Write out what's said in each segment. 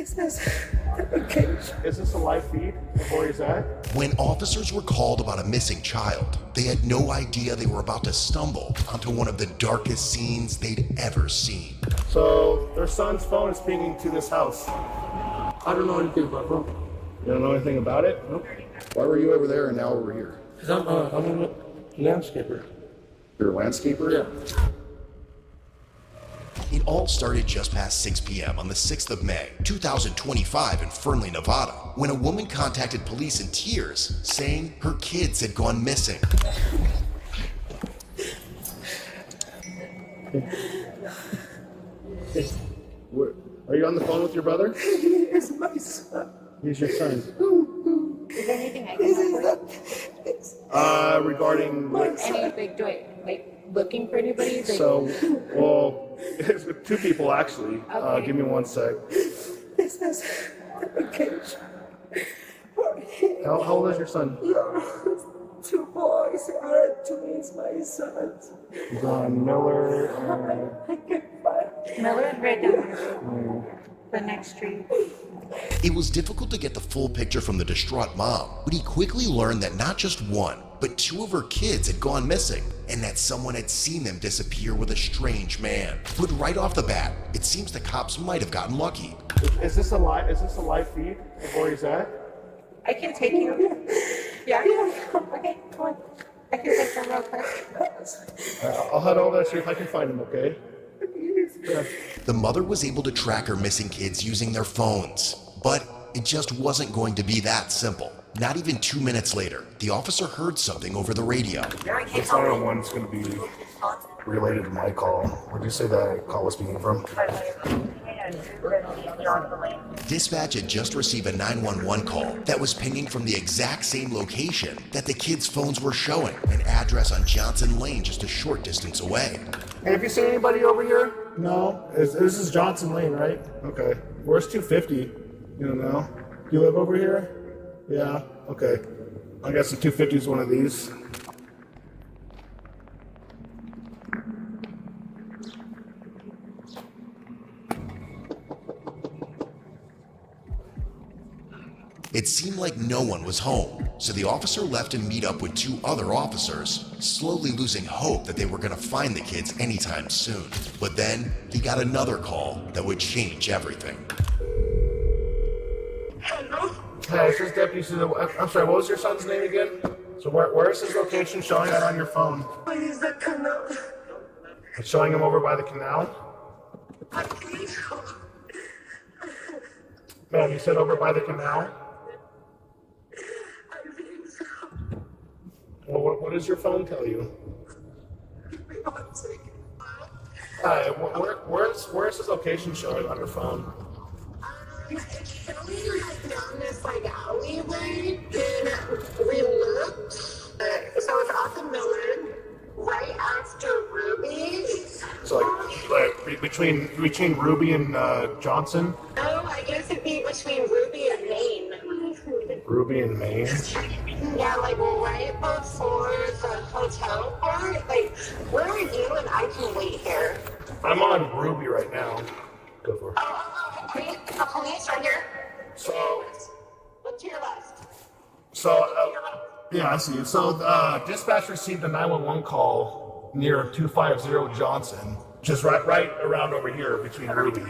Is this a live feed of where he's at? When officers were called about a missing child, they had no idea they were about to stumble onto one of the darkest scenes they'd ever seen. So their son's phone is pinging to this house. I don't know anything about that. You don't know anything about it? Nope. Why were you over there and now over here? Because I'm a landscaper. You're a landscaper? Yeah. It all started just past 6 p.m. on the 6th of May, 2025 in Fernley, Nevada, when a woman contacted police in tears saying her kids had gone missing. Are you on the phone with your brother? He's my son. He's your son. Is there anything I can help with? Regarding Any big looking for anybody? Like, so, well, it's with two people actually. Okay. Give me 1 sec. This is interrogation. How old is your son? Two boys are twins, my sons. John Miller. I can't find Miller and right down here. The next street. It was difficult to get the full picture from the distraught mom, but he quickly learned that not just one, but two of her kids had gone missing, and that someone had seen them disappear with a strange man. But right off the bat, it seems the cops might have gotten lucky. Is this a live feed of where he's at? I can take you. Yeah? Okay, come on. I can take them real quick. I'll head over to see if I can find him, okay? The mother was able to track her missing kids using their phones, but it just wasn't going to be that simple. Not even 2 minutes later, the officer heard something over the radio. This 911 is going to be related to my call. Where'd you say that call was speaking from? Dispatch had just received a 911 call that was pinging from the exact same location that the kids' phones were showing, an address on Johnson Lane just a short distance away. Hey, have you seen anybody over here? No. This is Johnson Lane, right? Okay. Where's 250? You don't know? You live over here? Yeah. Okay. I guess the 250 is one of these. It seemed like no one was home, so the officer left to meet up with two other officers, slowly losing hope that they were going to find the kids anytime soon. But then he got another call that would change everything. Hello? Hi, this is Deputy Susan. I'm sorry, what was your son's name again? So where is his location showing that on your phone? Please, the canal. It's showing him over by the canal? I believe so. Ma'am, you said over by the canal? I believe so. Well, what does your phone tell you? One second. Hi, where's his location showing on your phone? It's showing like down this alleyway, and we looked. So it's off of Miller, right after Ruby. So like between Ruby and Johnson? Oh, I guess it'd be between Ruby and Maine. Ruby and Maine? Yeah, like right before the hotel part. Like, where are you? And I can wait here. I'm on Ruby right now. Go for it. Oh, the police right here. So, Look to your left. yeah, I see you. So, dispatch received a 911 call near 250 Johnson, just right around over here between Ruby.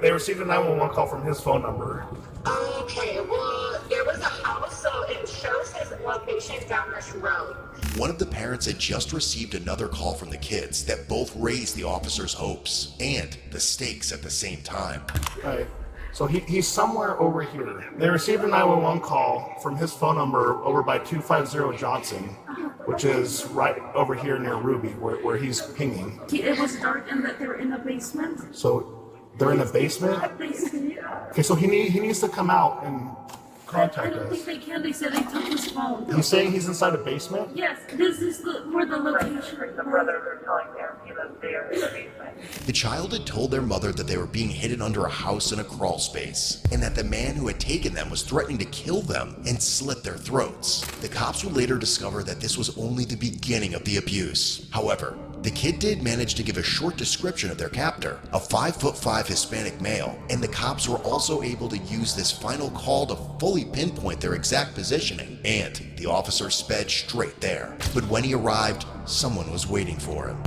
They received a 911 call from his phone number. Okay, well, there was a house, so it shows his location down this road. One of the parents had just received another call from the kids that both raised the officer's hopes and the stakes at the same time. Right. So he's somewhere over here. They received a 911 call from his phone number over by 250 Johnson, which is right over here near Ruby, where he's pinging. It was dark and that they were in a basement. So they're in the basement? Basically, yeah. Okay, so he needs to come out and I contact don't think us. they can. They said they took his phone. He's saying he's inside a basement? Yes, this is where the location. The brothers are telling them he lives there in the basement. The child had told their mother that they were being hidden under a house in a crawl space, and that the man who had taken them was threatening to kill them and slit their throats. The cops would later discover that this was only the beginning of the abuse. However, The kid did manage to give a short description of their captor, a 5'5" Hispanic male, and the cops were also able to use this final call to fully pinpoint their exact positioning, and the officer sped straight there. But when he arrived, someone was waiting for him.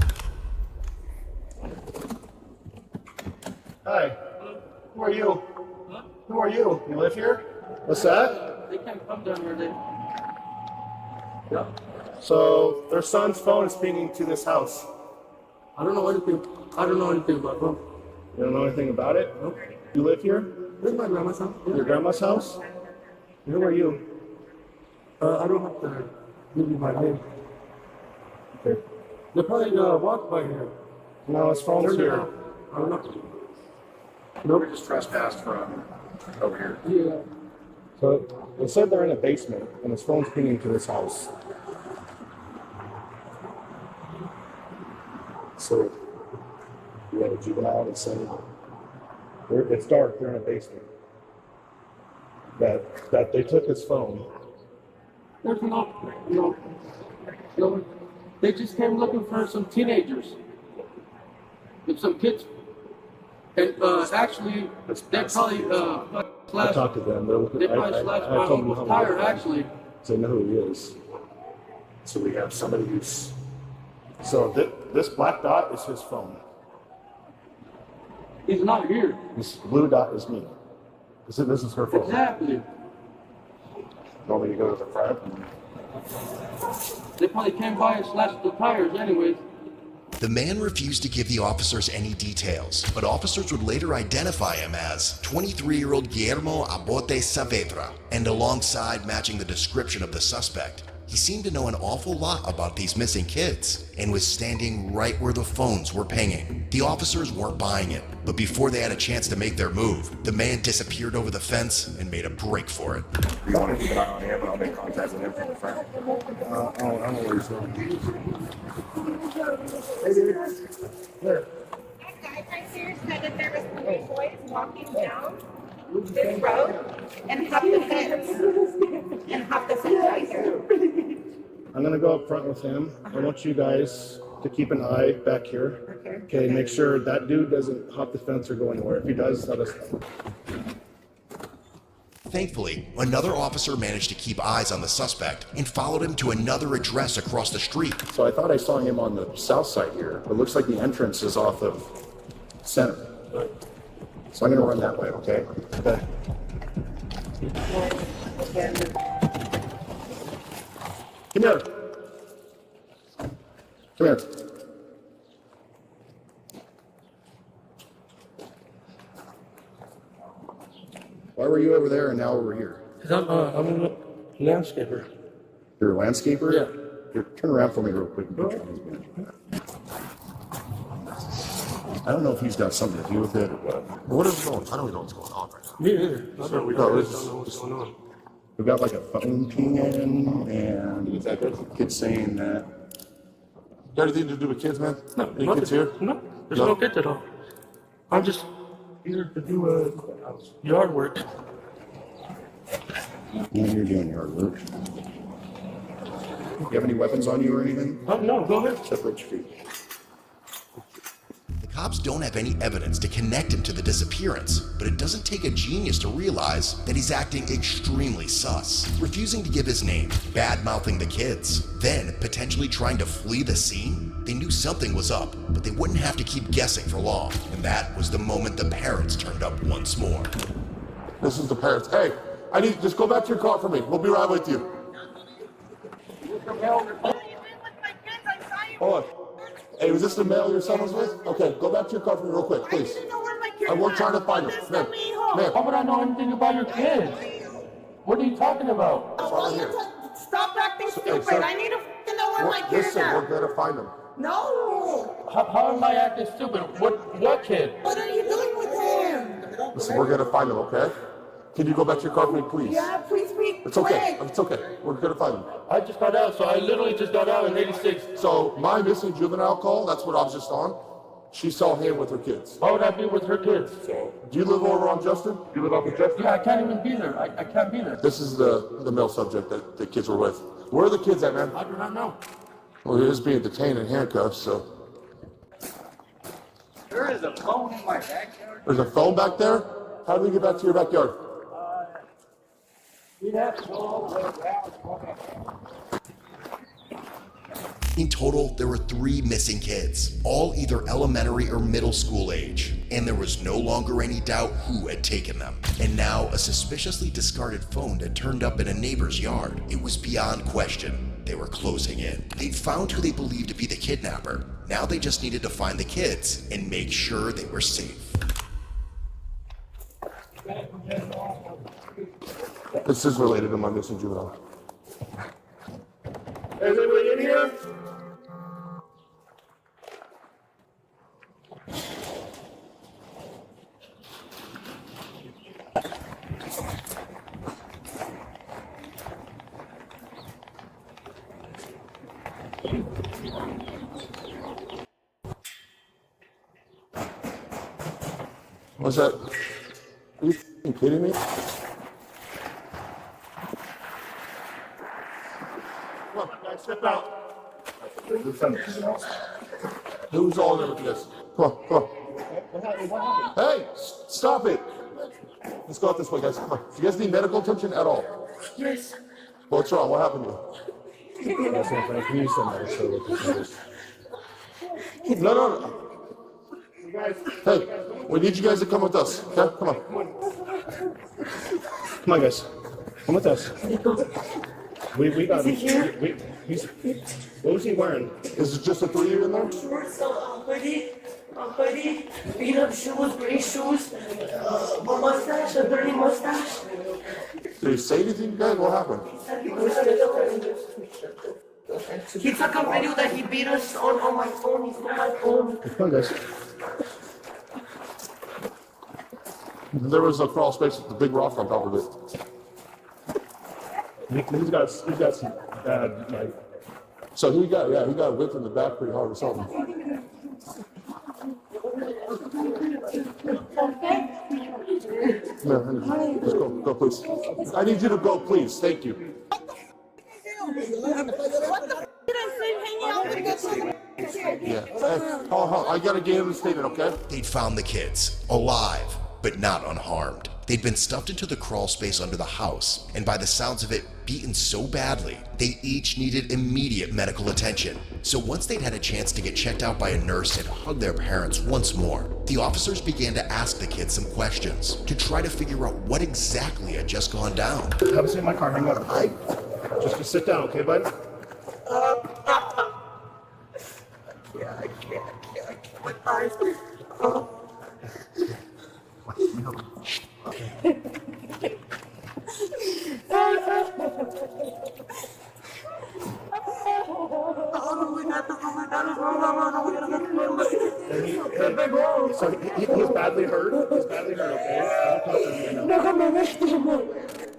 Hi. Who are you? Who are you? You live here? What's that? They can't come down here, they... Yeah. So their son's phone is pinging to this house. I don't know anything about them. You don't know anything about it? Nope. You live here? This is my grandma's house. Yeah. Your grandma's house? Who are you? I don't have to give you my name. Okay. They probably walked by here. No, his phone's Turned it here. out. I don't know. Nobody just trespassed from over here. Yeah. So they said they're in a basement and his phone's pinging to this house. So you had a juvenile that said it's dark, they're in a basement. That they took his phone. There's no. They just came looking for some teenagers. With some kids. And actually, they probably I slashed. talked to them. They're looking, They probably slashed my told them uncle's how tire, actually. So they know who he is. So we have somebody who's. So this black dot is his phone. He's not here. This blue dot is me. This is her phone. Exactly. You want me to go to the front? They probably came by and slashed the tires anyways. The man refused to give the officers any details, but officers would later identify him as 23-year-old Guillermo Abote Saavedra, and alongside matching the description of the suspect, he seemed to know an awful lot about these missing kids, and was standing right where the phones were pinging. The officers weren't buying it, but before they had a chance to make their move, the man disappeared over the fence and made a break for it. You want to keep an eye on him, and I'll make contact with him from the front. I don't know where he's going. That guy right there said that there was 3 boys walking down this road and hop the fence. And hop the fence right here. I'm gonna go up front with him. I want you guys to keep an eye back here. Okay, make sure that dude doesn't hop the fence or go anywhere. If he does, let us know. Thankfully, another officer managed to keep eyes on the suspect and followed him to another address across the street. So I thought I saw him on the south side here. It looks like the entrance is off of Center. So I'm going to run that way, okay? Okay. Come here. Come here. Why were you over there and now over here? Because I'm a landscaper. You're a landscaper? Yeah. Here, turn around for me real quick. And put your hands behind your back. I don't know if he's got something to do with it or what. What is going on? I don't know what's going on right now. Me either. I So we don't got know what's going on. We've got like a phone ping in, and kids saying that. Got anything to do with kids, man? No, Any nothing. kids here? No, there's no kids at all. I'm just here to do yard work. When you're doing yard work. You have any weapons on you or anything? Oh, no, go ahead. Separate your feet. The cops don't have any evidence to connect him to the disappearance, but it doesn't take a genius to realize that he's acting extremely sus, refusing to give his name, bad-mouthing the kids, then potentially trying to flee the scene. They knew something was up, but they wouldn't have to keep guessing for long, and that was the moment the parents turned up once more. This is the parents. Hey, I need just go back to your car for me. We'll be right with you. Hold on. Hey, was this the male your son was with? Okay, go back to your car for me real quick, please. We're trying to find him. Ma'am, How would I know anything about your kids? What are you talking about? follow here. Stop acting stupid. sir. I need to know where my kids Listen, we're are. gonna find him. No. How am I acting stupid? What kid? What are you doing with him? Listen, we're gonna find him, okay? Can you go back to your car for me, please? Yeah, please be It's okay. quick. It's okay. We're gonna find him. I just got out, so I literally just got out in 86. So my missing juvenile call, that's what I was just on. She saw him with her kids. Why would I be with her kids? Do you live over on Justin? You live up in Justin? Yeah, I can't even be there. I can't be there. This is the male subject that the kids were with. Where are the kids at, man? I do not know. Well, he is being detained in handcuffs, so There is a phone in my backyard. There's a phone back there? How do we get back to your backyard? You'd have to go all the way around. In total, there were 3 missing kids, all either elementary or middle school age, and there was no longer any doubt who had taken them. And now, a suspiciously discarded phone had turned up in a neighbor's yard. It was beyond question. They were closing in. They'd found who they believed to be the kidnapper. Now they just needed to find the kids and make sure they were safe. This is related to my missing juvenile. Is anybody in here? What's that? Are you f***ing kidding me? Come on, guys, step out. Who's all over this? Come on, come on. Hey, stop it. Let's go out this way, guys. Come on. Do you guys need medical attention at all? Yes. What's wrong? What happened to you? No, no, no. Hey, we need you guys to come with us. Okay, come on. Come on, guys. Come with us. We got him. What was he wearing? Is it just the 3 of you in there? Shorts, a hoodie, beat up shoes, gray shoes, a mustache, a dirty mustache. Did he say anything, guys? What happened? He took a video that he beat us on my phone. He's on my phone. Come on, guys. There was a crawl space with the big rock on top of it. He's got some bad, like. So he got whipped in the back pretty hard or something. No, just go, please. I need you to go, please. Thank you. Yeah. Hey, hold on. I gotta get him a statement, okay? They'd found the kids, alive, but not unharmed. They'd been stuffed into the crawl space under the house, and by the sounds of it, beaten so badly, they each needed immediate medical attention. So once they'd had a chance to get checked out by a nurse and hug their parents once more, the officers began to ask the kids some questions to try to figure out what exactly had just gone down. Have a seat in my car. Hang up. Just sit down, okay, bud? I can't. My eyes. So he's badly hurt. He's badly hurt, okay?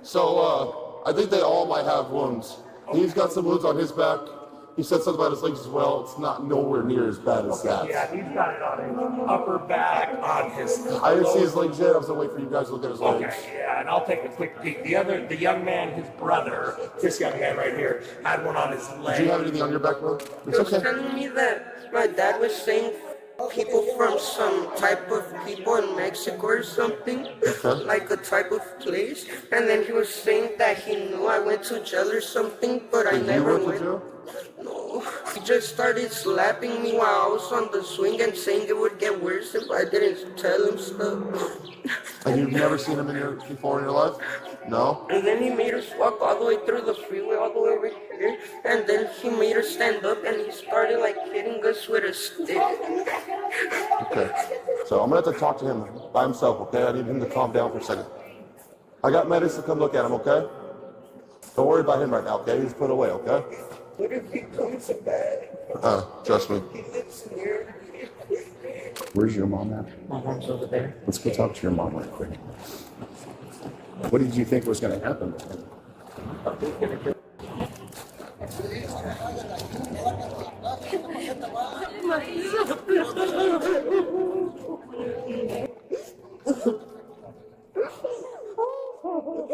So, I think they all might have wounds. He's got some wounds on his back. He said something about his legs as well. It's not nowhere near as bad as that. Yeah, he's got it on his upper back, on his. I didn't see his legs yet. I was gonna wait for you guys to look at his legs. Okay, yeah, and I'll take a quick peek. The young man, his brother, this young man right here, had one on his leg. Do you have anything on your back, bro? It's He was okay. telling me that my dad was saying people from some type of people in Mexico or something, Okay. like a type of place. And then he was saying that he knew I went to jail or something, but I Did you never went to went. jail? No, he just started slapping me while I was on the swing and saying it would get worse if I didn't tell him stuff. And you've never seen him before in your life? No? And then he made us walk all the way through the freeway, all the way over here. And then he made us stand up and he started like hitting us with a stick. Okay. So I'm gonna have to talk to him by himself, okay? I need him to calm down for a second. I got medicine to come look at him, okay? Don't worry about him right now, okay? He's put away, okay? What if he comes back? Trust me. He lives here. Where's your mom at? My mom's over there. Let's go talk to your mom right quick. What did you think was going to happen?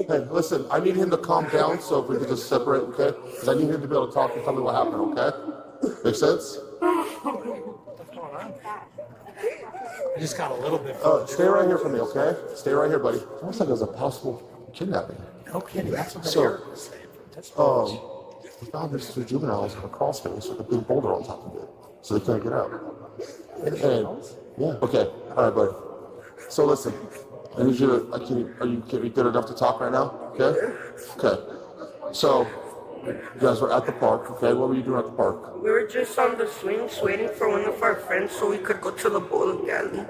Hey, listen, I need him to calm down, so if we could just separate, okay? Because I need him to be able to talk and tell me what happened, okay? Make sense? just got a little bit. Stay right here for me, okay? Stay right here, buddy. Almost like it was a possible kidnapping. No kidding. That's what So, we found these two juveniles in a crawl space with a big boulder on top of it, so they couldn't get out. And, yeah. Okay. All right, buddy. So listen, I need you to. Are you good enough to talk right now? Okay. Okay. So, you guys were at the park. Okay. What were you doing at the park? We were just on the swings waiting for one of our friends so we could go to the bowling alley.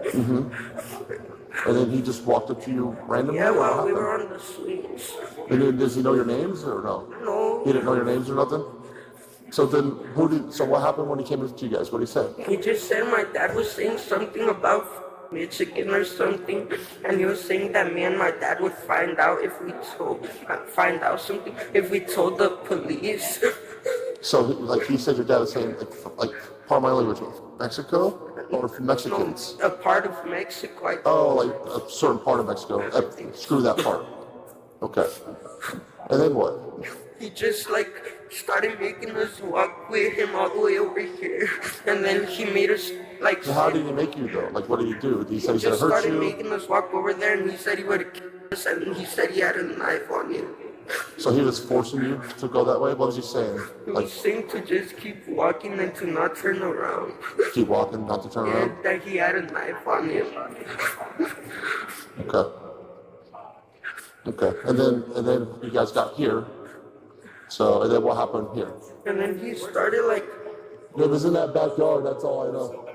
And then he just walked up to you randomly? Yeah, or while what we were happened? on the swings. And then, does he know your names or no? No. He didn't know your names or nothing? So then, so what happened when he came up to you guys? What did he say? He just said my dad was saying something about Michigan or something, and he was saying that me and my dad would find out if we told the police. So, he said your dad was saying, like part of my language, Mexico? Or from Mexicans? No, a part of Mexico. I Oh, like a certain part of Mexico. Screw that part. Okay. And then what? He just started making us walk with him all the way over here, and then he made us So how did he make you though? Like, what did he do? Did he say He he's gonna just hurt started you? making us walk over there, and he said he would kill us, and he said he had a knife on him. So he was forcing you to go that way? What was he saying? He was saying to just keep walking and to not turn around. Keep walking, not to turn around? And that he had a knife on him. Okay. Okay. And then you guys got here. So, and then what happened here? And then he started It was in that backyard, that's all I know.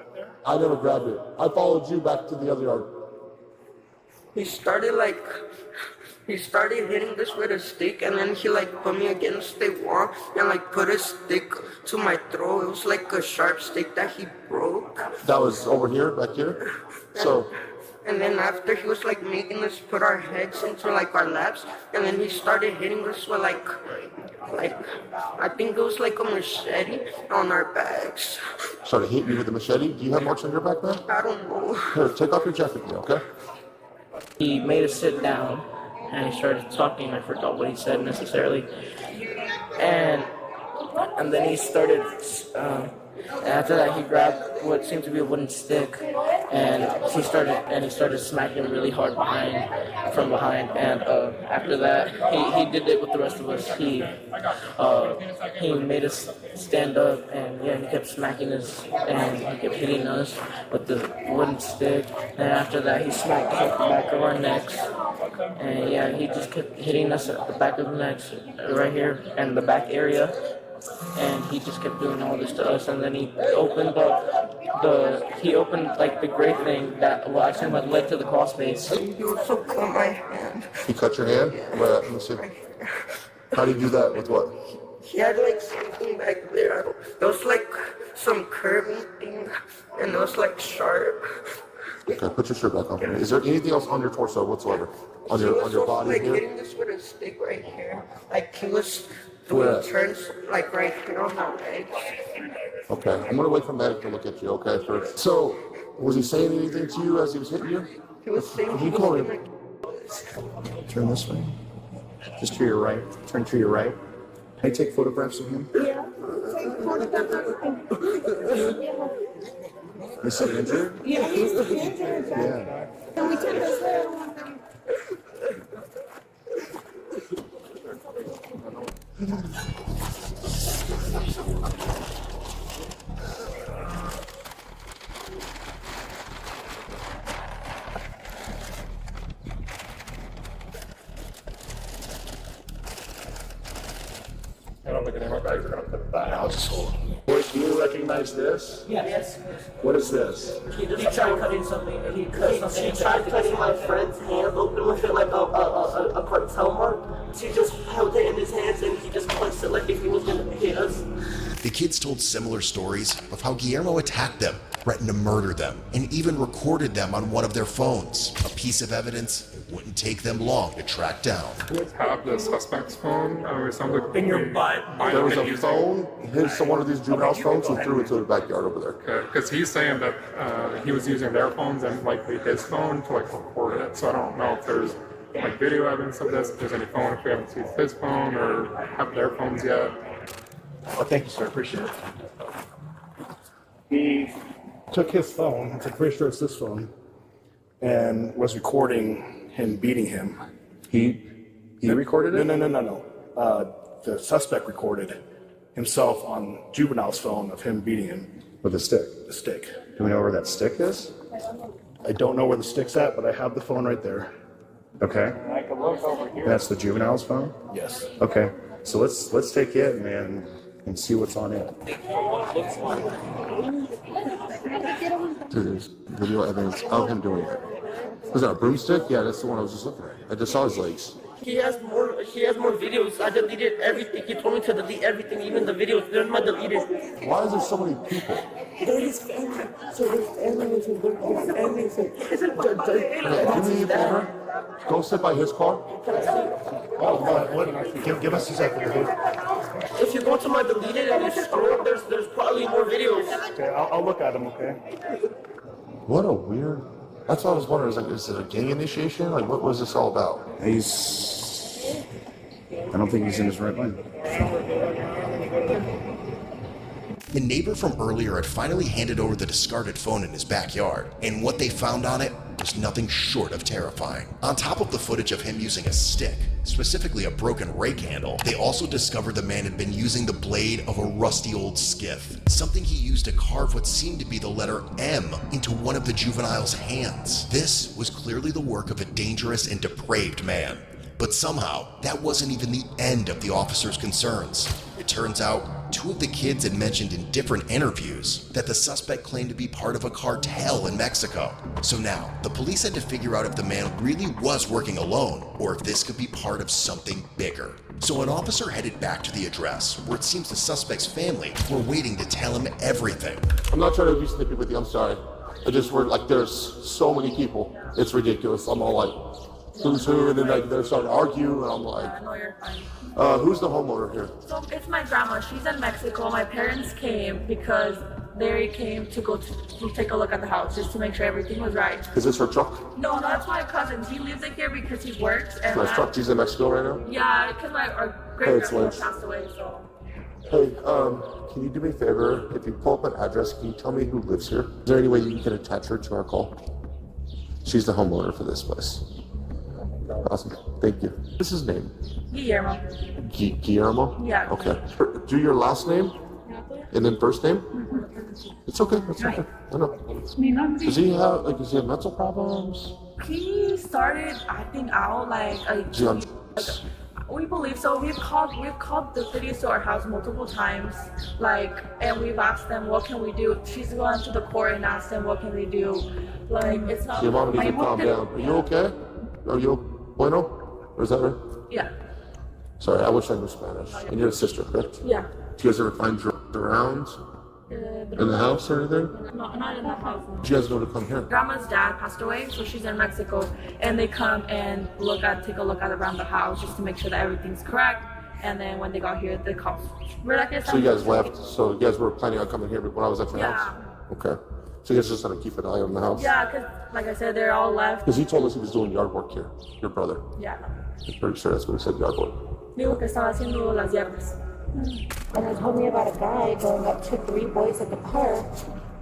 I never grabbed it. I followed you back to the other yard. he started hitting this with a stick, and then he put me against the wall and put a stick to my throat. It was like a sharp stick that he broke. That was over here, back here? So, And then after he was making us put our heads into our laps, and then he started hitting us with I think it was a machete on our backs. started hitting you with the machete? Do you have marks on your back, man? I don't know. Here, take off your jacket, okay? He made us sit down and he started talking. I forgot what he said necessarily. And then he started, after that he grabbed what seemed to be a wooden stick and he started smacking really hard from behind. And after that, he did it with the rest of us. He made us stand up, and he kept smacking us and he kept hitting us with the wooden stick. And after that, he smacked us at the back of our necks. And he just kept hitting us at the back of the necks, right here, and the back area. And he just kept doing all this to us. And then he opened the gray thing that actually led to the crawl space. He also cut my hand. He cut your hand? Where, let me see. How did he do that? With what? He had something back there. It was some curving thing, and it was sharp. Okay, put your shirt back on. Is there anything else on your torso whatsoever? On your body He was here? hitting this with a stick right here. He was Where? doing turns right here on my legs. Okay, I'm gonna wait for medic to look at you, okay, first. So, was he saying anything to you as he was hitting you? He was saying He called him. Turn this way. Just to your right. Turn to your right. Can I take photographs of him? Yeah. Is he injured? Yeah, he's injured. Yeah. Can we take this little one? I don't think any of my bags are gonna fit that. I'll just hold them. Boy, do you recognize this? Yes. What is this? He tried cutting something. He cut something. She tried cutting my friend's hand open with it like a cartel mark. She just held it in his hands and he just clenched it like if he was gonna hit us. The kids told similar stories of how Guillermo attacked them, threatened to murder them, and even recorded them on one of their phones. A piece of evidence it wouldn't take them long to track down. Have the suspect's phone or something In your butt. There was a phone, one of these juveniles' phones, he threw it to the backyard over there. because he's saying that he was using their phones and likely his phone to record it. So I don't know if there's video evidence of this, if there's any phone, if we haven't seen his phone or have their phones yet. Well, thank you, sir. Appreciate it. He took his phone. I'm pretty sure it's this phone. and was recording him beating him. He recorded it? No. The suspect recorded himself on juvenile's phone of him beating him. With a stick? The stick. Do we know where that stick is? I don't know where the stick's at, but I have the phone right there. Okay. I can look over here. That's the juvenile's phone? Yes. Okay. So let's take it and see what's on it. There's video evidence of him doing it. Was that a broomstick? Yeah, that's the one I was just looking at. I just saw his legs. He has more videos. I deleted everything. He told me to delete everything, even the videos. They're not deleted. Why is there so many people? They're his family. So there's everything. There's everything. Do me a favor. Go sit by his car. Give us a second. If you go to my deleted and you scroll, there's probably more videos. Okay, I'll look at them, okay? What a weird. That's what I was wondering. Is it a gang initiation? Like, what was this all about? I don't think he's in his right mind. The neighbor from earlier had finally handed over the discarded phone in his backyard, and what they found on it was nothing short of terrifying. On top of the footage of him using a stick, specifically a broken rake handle, they also discovered the man had been using the blade of a rusty old skiff, something he used to carve what seemed to be the letter M into one of the juvenile's hands. This was clearly the work of a dangerous and depraved man. But somehow, that wasn't even the end of the officer's concerns. It turns out, two of the kids had mentioned in different interviews that the suspect claimed to be part of a cartel in Mexico. So now, the police had to figure out if the man really was working alone, or if this could be part of something bigger. So an officer headed back to the address, where it seems the suspect's family were waiting to tell him everything. I'm not trying to be snippy with you. I'm sorry. I just were like, there's so many people. It's ridiculous. I'm all like, who's who? And then like they're starting to argue, and I'm like, No, you're fine. who's the homeowner here? So it's my grandma. She's in Mexico. My parents came because they came to go to take a look at the house just to make sure everything was right. Is this her truck? No, that's my cousin. He lives in here because he works. And Nice truck. She's in Mexico right now? yeah, because our Hey, it's great grandma Lynch. passed away. So Hey, can you do me a favor? If you pull up an address, can you tell me who lives here? Is there any way you can attach her to our call? She's the homeowner for this place. Awesome. Thank you. What's his name? Guillermo. Guillermo? Yeah. Okay. Do your last name and then first name? It's okay. It's okay. I know. Does he have does he have mental problems? He started acting out like Is he on we believe so. We've called the cities to our house multiple times, and we've asked them what can we do. She's gone to the court and asked them what can they do. Like it's not. Your mom needs to calm down. Are you okay? Are you bueno? Or is that right? Yeah. Sorry, I wish I knew Spanish. And you're a sister, correct? Yeah. Do you guys ever find drugs around in the house or anything? No, not in the house. No. Do you guys know to come here? Grandma's dad passed away, so she's in Mexico, and they come and take a look at around the house just to make sure that everything's correct. And then when they got here, they called. So you guys left. So you guys were planning on coming here when I was at your house. Okay. So you guys just had to keep an eye on the house. Yeah, because like I said, they're all left. Because he told us he was doing yard work here. Your brother. Yeah. I'm pretty sure that's what he said. Yard work. Digo que estaba haciendo las yardas. And they told me about a guy going up to 3 boys at the park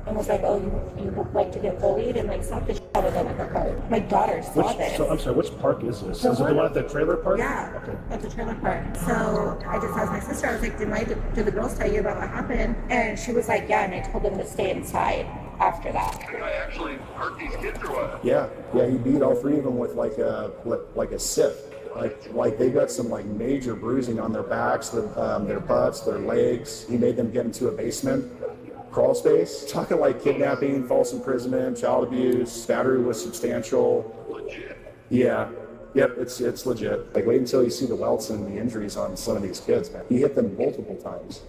and was like, oh, you would like to get bullied and like slap the shit out of them at the park. My daughter saw this. So I'm sorry, which park is this? Is it the one at the trailer park? Yeah, Okay. at the trailer park. So I just asked my sister, I was like, did the girls tell you about what happened? And she was like, yeah, and I told them to stay inside after that. I actually hurt these kids or what? Yeah, he beat all 3 of them with like a scythe. Like they got some like major bruising on their backs, their butts, their legs. He made them get into a basement crawl space. Talking like kidnapping, false imprisonment, child abuse, battery was substantial. Legit. Yeah. Yep, it's legit. Like wait until you see the welts and the injuries on some of these kids, man. He hit them multiple times.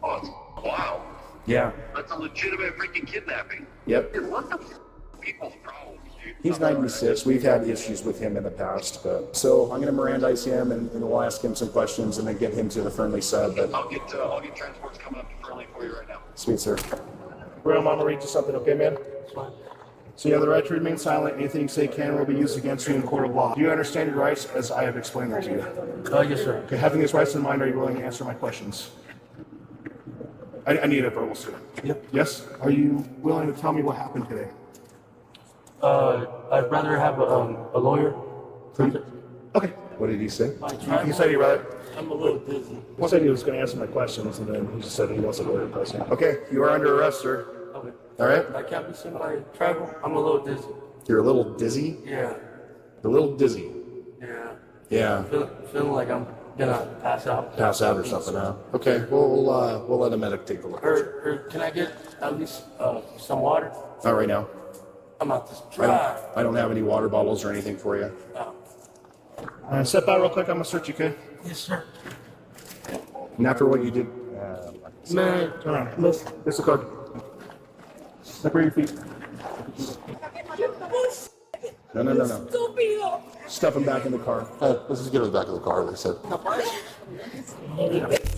Oh, wow. Yeah. That's a legitimate freaking kidnapping. Yep. Dude, what the people's problems, dude? He's 96. We've had issues with him in the past, but so I'm going to Mirandize him and we'll ask him some questions and then get him to the friendly side. But I'll get transports coming up to Friendly for you right now. sweet sir. Grandma, I'm gonna read you something, okay, man? So you have the right to remain silent. Anything you say can or will be used against you in court of law. Do you understand your rights as I have explained them to you? Yes, sir. Okay, having these rights in mind, are you willing to answer my questions? I need a verbal, sir. Yep. Yes? Are you willing to tell me what happened today? I'd rather have a lawyer. Okay. What did he say? He said he'd rather. I'm a little dizzy. He said he was going to answer my questions, and then he just said he wants a lawyer present. Okay, you are under arrest, sir. Okay. All right. I can't be seen by travel. I'm a little dizzy. You're a little dizzy. Yeah. A little dizzy. Yeah. Yeah. Feeling like I'm gonna pass out. Pass out or something, huh? Okay. We'll let a medic take a look. Or can I get at least some water? Not right now. I'm out this dry. I don't have any water bottles or anything for you. Step out real quick. I'm gonna search you, okay? Yes, sir. And after what you did, Man, Turn around. Here's the card. Step where your feet. No. Stuff him back in the car. Hey, let's just get in the back of the car, they said.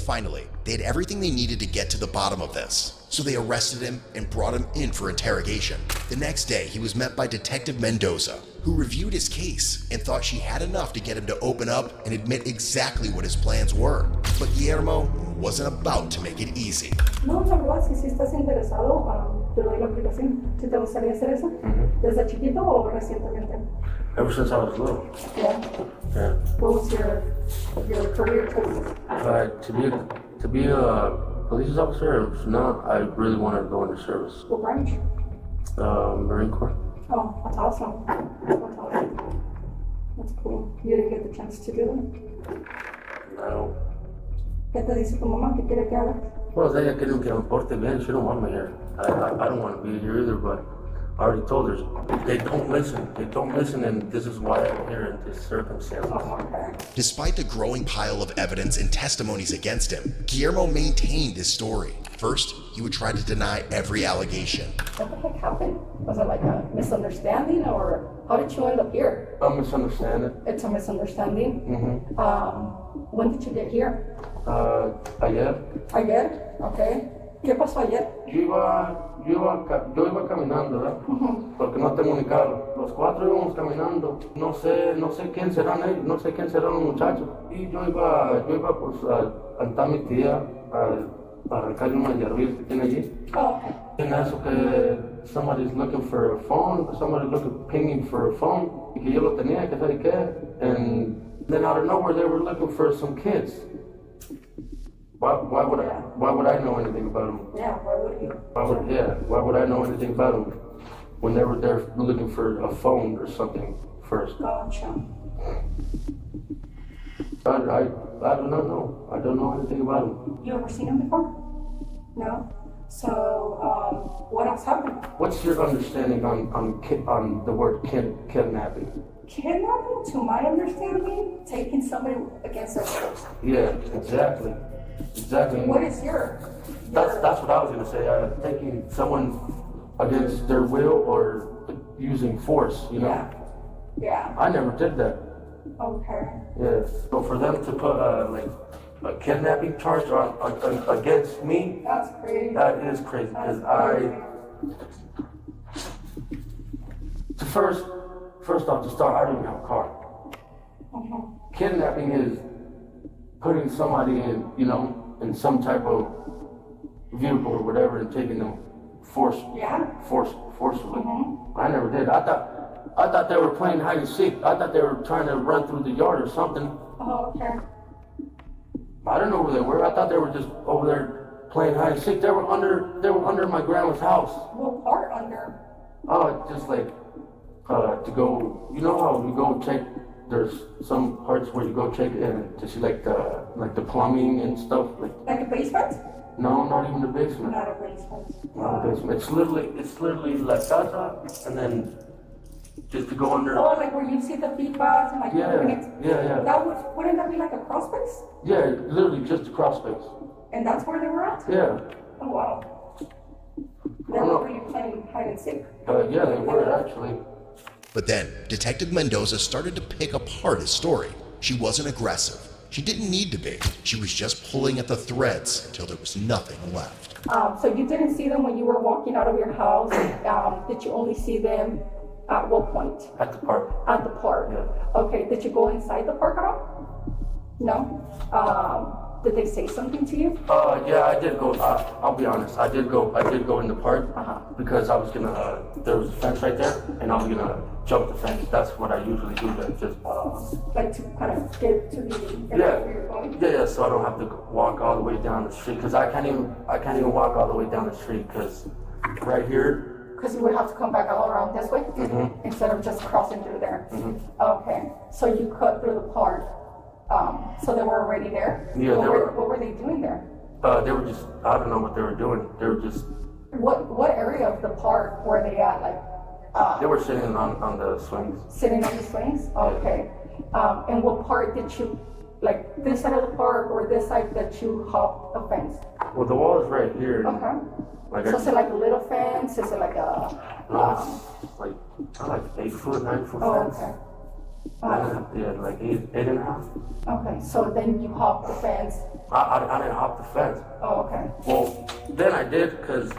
Finally, they had everything they needed to get to the bottom of this. So they arrested him and brought him in for interrogation. The next day, he was met by Detective Mendoza, who reviewed his case and thought she had enough to get him to open up and admit exactly what his plans were. But Guillermo wasn't about to make it easy. No, la verdad, si estás interesado, te doy la aplicación. Si te gustaría hacer eso, ¿desde chiquito o recientemente? Ever since I was little. Yeah. Yeah. What was your career choice? To be a police officer, if not, I really want to go into service. What branch? Marine Corps. Oh, that's awesome. That's awesome. That's cool. You didn't get the chance to do that? No. ¿Qué te dice tu mamá? ¿Qué quiere que hagas? Well, ella quiere que me porte bien. She don't want me here. I don't want to be here either, but I already told her. They don't listen. They don't listen, and this is why I'm here in this circumstance. Despite the growing pile of evidence and testimonies against him, Guillermo maintained his story. First, he would try to deny every allegation. What the heck happened? Was it like a misunderstanding, or how did you end up here? A misunderstanding. It's a misunderstanding. When did you get here? Ayer. Ayer? Okay. ¿Qué pasó ayer? Yo iba caminando, ¿verdad? Porque no tengo ni carro. Los cuatro íbamos caminando. No sé quién serán ellos, no sé quién serán los muchachos. Y yo iba pues a cantar mi tía, a arrancarle unas hierbillas que tiene allí. Oh. En eso que somebody's looking for a phone, pinging for a phone, y que yo lo tenía, que sabe qué. And then out of nowhere they were looking for some kids. Why would I know anything about them? Yeah, why would you? Why would I know anything about them when they were there looking for a phone or something first? Gotcha. I don't know. I don't know anything about them. You ever seen him before? No? So, what else happened? What's your understanding on the word kidnapping? Kidnapping, to my understanding, taking somebody against their will. Yeah, exactly. Exactly. What is your? That's what I was gonna say. Taking someone against their will or using force. You know. Yeah. I never did that. Okay. Yeah. So for them to put like a kidnapping charge against me, that's crazy. That is crazy because First off, to start, I don't even have a car. Kidnapping is putting somebody in some type of vehicle or whatever and taking them forcefully. I never did. I thought they were playing hide and seek. I thought they were trying to run through the yard or something. Oh, okay. I don't know where they were. I thought they were just over there playing hide and seek. They were under my grandma's house. What part under? Oh, just like to go. You know how you go check. There's some parts where you go check and to see like the plumbing and stuff. Like a basement? No, not even the basement. Not a basement. Not a basement. It's literally la casa, and then just to go under. Oh, like where you see the pipas and like Yeah. Wouldn't that be like a crawl space? Yeah, literally just a crawl space. And that's where they were at? Yeah. Oh wow. They were really playing hide and seek. Yeah, they were actually. But then, Detective Mendoza started to pick apart his story. She wasn't aggressive. She didn't need to be. She was just pulling at the threads until there was nothing left. So you didn't see them when you were walking out of your house? Did you only see them at what point? At the park. At the park. Yeah. Okay, did you go inside the park at all? No? Did they say something to you? Yeah, I did go. I'll be honest. I did go in the park because I was gonna. There was a fence right there, and I was gonna jump the fence. That's what I usually do. That just like to kind of get to the area where you're going? yeah. So I don't have to walk all the way down the street because I can't even walk all the way down the street because right here. Because you would have to come back all around this way instead of just crossing through there. Okay, so you cut through the park. So they were already there? Yeah, what were they doing there? They were just, I don't know what they were doing. They were just... What area of the park were they at? Like, they were sitting on the swings. Sitting on the swings? Okay. And what part did you, like this side of the park or this side that you hopped a fence? Well, the wall is right here. Okay. Like so is it like a little fence? Is it like a... No, it's like 8 foot, 9 foot fence. Okay. Yeah, like eight and a half. Okay, so then you hopped the fence. I didn't hop the fence. Oh, okay. Well, then I did because,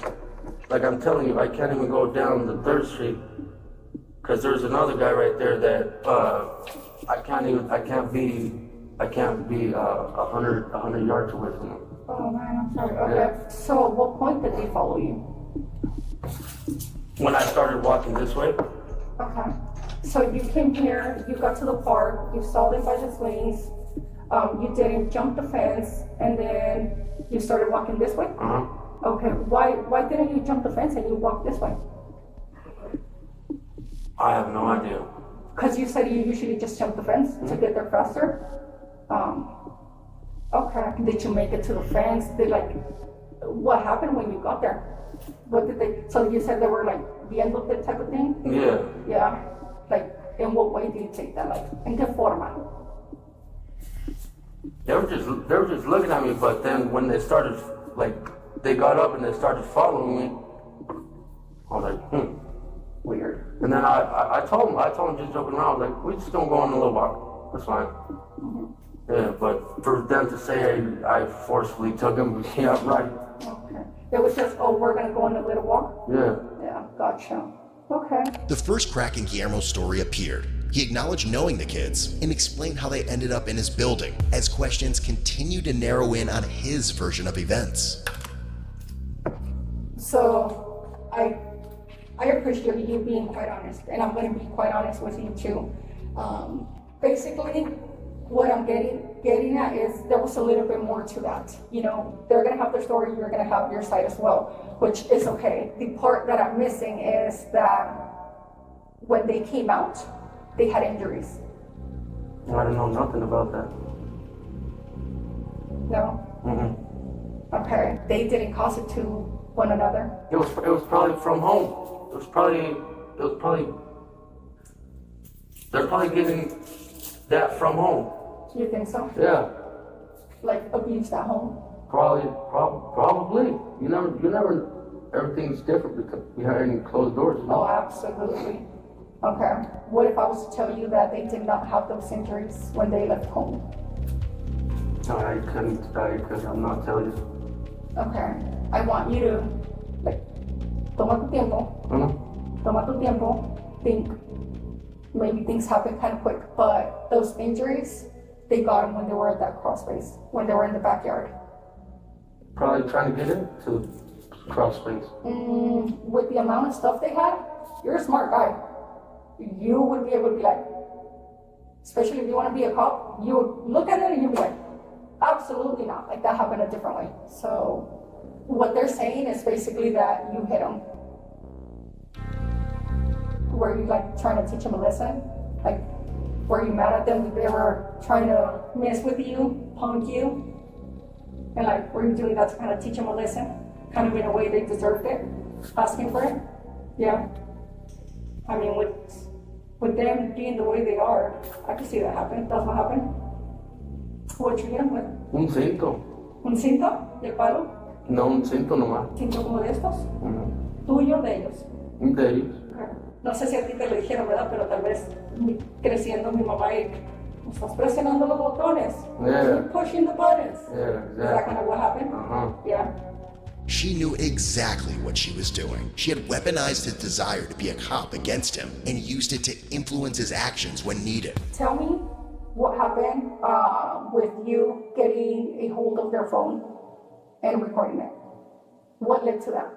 like I'm telling you, I can't even go down the 3rd Street because there's another guy right there that I can't be 100 yards away from him. Oh man, I'm sorry. Okay. Yeah. So at what point did they follow you? When I started walking this way. Okay. So you came here, you got to the park, you saw them by the swings, you didn't jump the fence, and then you started walking this way? Okay. Why didn't you jump the fence and you walked this way? I have no idea. Because you said you usually just jump the fence to get there faster? Okay. Did you make it to the fence? What happened when you got there? What did they, so you said they were like viéndote type of thing? Yeah. Yeah. Like, in what way do you take that? Like, ¿en qué forma? They were just looking at me, but then when they started, like, they got up and they started following me, I was like, Weird. And then I told them just joking around, like, we just gonna go on a little walk. That's fine. Yeah, but for them to say I forcefully took them, yeah, right. Okay. It was just, we're gonna go on a little walk? Yeah. Yeah, gotcha. Okay. The first crack in Guillermo's story appeared. He acknowledged knowing the kids and explained how they ended up in his building as questions continued to narrow in on his version of events. So, I appreciate you being quite honest, and I'm going to be quite honest with you too. Basically, what I'm getting at is there was a little bit more to that. You know, they're going to have their story, you're going to have your side as well, which is okay. The part that I'm missing is that when they came out, they had injuries. I don't know nothing about that. No? Okay. They didn't cause it to one another? It was probably from home. They're probably getting that from home. You think so? Yeah. Like abused at home? Probably. You never, everything's different because behind closed doors. You know? Oh, absolutely. Okay. What if I was to tell you that they did not have those injuries when they left home? I couldn't, I'm not telling you. Okay. I want you to, like, toma tu tiempo. Toma tu tiempo. Think. Maybe things happen kind of quick, but those injuries, they got them when they were at that cross space, when they were in the backyard. Probably trying to get into cross space. With the amount of stuff they had, you're a smart guy. You would be able to be like, especially if you want to be a cop, you would look at it and you'd be like, absolutely not. Like that happened a different way. So what they're saying is basically that you hit them. Were you like trying to teach them a lesson? Like, were you mad at them that they were trying to mess with you, punk you? And like, were you doing that to kind of teach them a lesson? Kind of in a way they deserved it? Asking for it? Yeah. I mean, with them being the way they are, I can see that happen. That's what happened. What you hit them with? Un cinto. ¿Un cinto? ¿De palo? No, un cinto nomás. ¿Cinto como de estos? ¿Tuyo o de ellos? De ellos. No sé si a ti te lo dijeron, ¿verdad? Pero tal vez creciendo mi mamá y estás presionando los botones. Yeah. You're pushing the buttons. Yeah, exactly. Is that kind of what happened? Yeah. She knew exactly what she was doing. She had weaponized his desire to be a cop against him and used it to influence his actions when needed. Tell me what happened with you getting a hold of their phone and recording it? What led to that?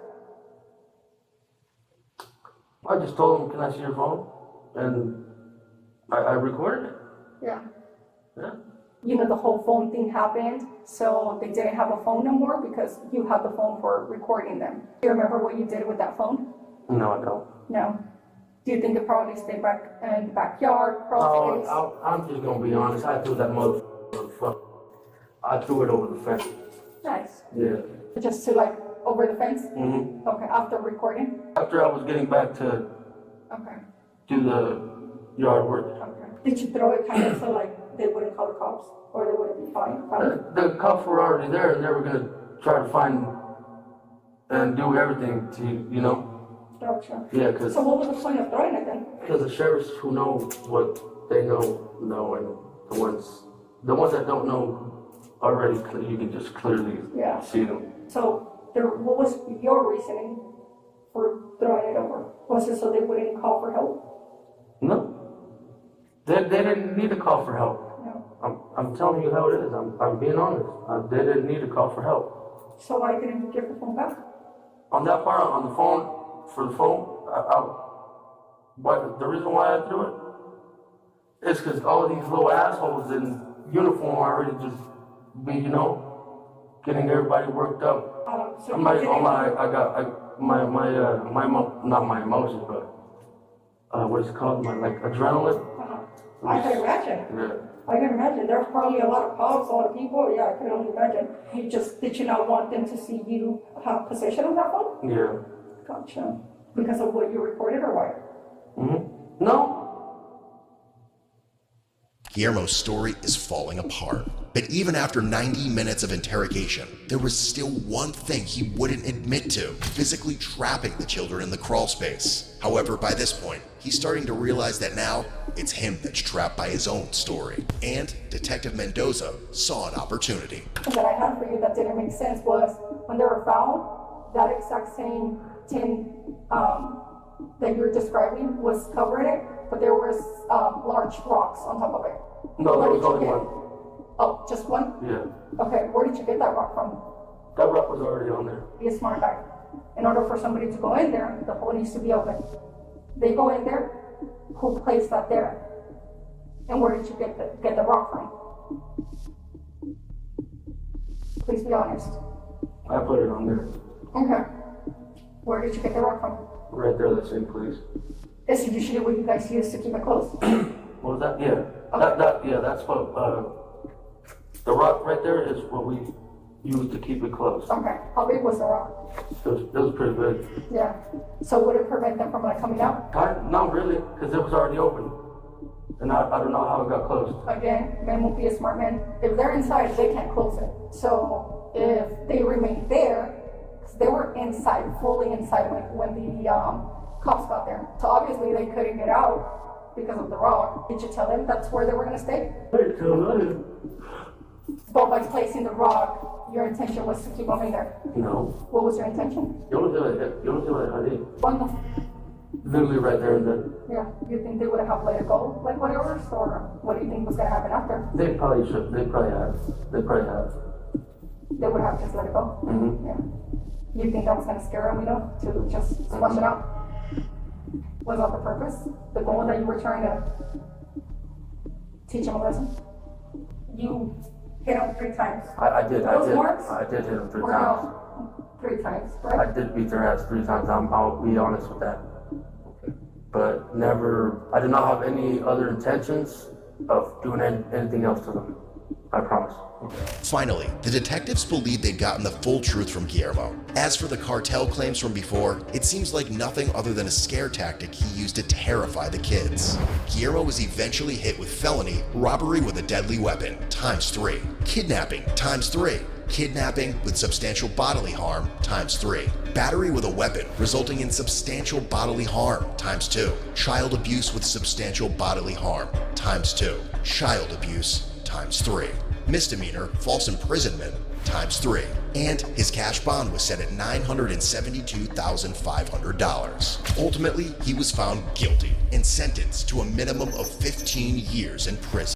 I just told them, can I see your phone? And I recorded it. Yeah. Yeah. You know, the whole phone thing happened, so they didn't have a phone no more because you had the phone for recording them. Do you remember what you did with that phone? No, I don't. No. Do you think it probably stayed back in the backyard, crawl space? I'm just gonna be honest. I threw that motherfucker. I threw it over the fence. Nice. Yeah. Just to like over the fence? Mm-hmm. Okay, after recording? After I was getting back to Okay. do the yard work. Okay. Did you throw it kind of so like they wouldn't call the cops or they wouldn't be fine? The cops were already there and they were gonna try to find and do everything to, you know. Gotcha. Yeah, cause. So what was the point of throwing it then? Because the sheriffs who know what they know, and the ones that don't know already, you can just clearly see them. So what was your reasoning for throwing it over? Was it so they wouldn't call for help? No. They didn't need to call for help. No. I'm telling you how it is. I'm being honest. They didn't need to call for help. So why didn't you give the phone back? On that part, on the phone, for the phone, but the reason why I threw it is because all these little assholes in uniform already just be, you know, getting everybody worked up. So I'm not gonna lie, I got not my emotions, but what's it called? My adrenaline. I can imagine. Yeah. I can imagine. There's probably a lot of cops, a lot of people. Yeah, I can only imagine. Did you not want them to see you have possession of that phone? Yeah. Gotcha. Because of what you recorded or why? Mm-hmm. No. Guillermo's story is falling apart. But even after 90 minutes of interrogation, there was still one thing he wouldn't admit to: physically trapping the children in the crawl space. However, by this point, he's starting to realize that now it's him that's trapped by his own story. And Detective Mendoza saw an opportunity. That I had for you that didn't make sense was when they were found, that exact same tin that you're describing was covering it, but there was large rocks on top of it. No, there was only one. Oh, just one? Yeah. Okay, where did you get that rock from? That rock was already on there. Be a smart guy. In order for somebody to go in there, the hole needs to be open. They go in there, who placed that there? And where did you get the rock from? Please be honest. I put it on there. Okay. Where did you get the rock from? Right there, that same place. Is it usually what you guys use to keep it close? What was that? Yeah. Okay. That's what, the rock right there is what we use to keep it close. Okay. How big was the rock? It was pretty big. Yeah. So would it prevent them from coming out? Not really, because it was already open. And I don't know how it got closed. Again, men won't be a smart man. If they're inside, they can't close it. So if they remain there, because they were inside, fully inside when the cops got there. So obviously they couldn't get out because of the rock. Did you tell them that's where they were going to stay? I didn't tell them. But by placing the rock, your intention was to keep them in there? No. What was your intention? You don't do it, honey. One. Literally right there and then. Yeah. You think they would have let it go like whatever? Or what do you think was going to happen after? They probably should. They probably have. They would have just let it go? Mm-hmm. Yeah. You think that was going to scare them, to just flush it out? Was that the purpose? The goal that you were trying to teach them a lesson? You hit them 3 times. I did. Those marks? I did hit them 3 were times. out 3 times, right? I did beat their ass 3 times. I'll be honest with that. But never, I did not have any other intentions of doing anything else to them. I promise. Finally, the detectives believed they'd gotten the full truth from Guillermo. As for the cartel claims from before, it seems like nothing other than a scare tactic he used to terrify the kids. Guillermo was eventually hit with felony robbery with a deadly weapon ×3, kidnapping ×3, kidnapping with substantial bodily harm ×3, battery with a weapon resulting in substantial bodily harm ×2, child abuse with substantial bodily harm ×2, child abuse ×3, misdemeanor false imprisonment ×3, and his cash bond was set at $972,500. Ultimately, he was found guilty and sentenced to a minimum of 15 years in prison.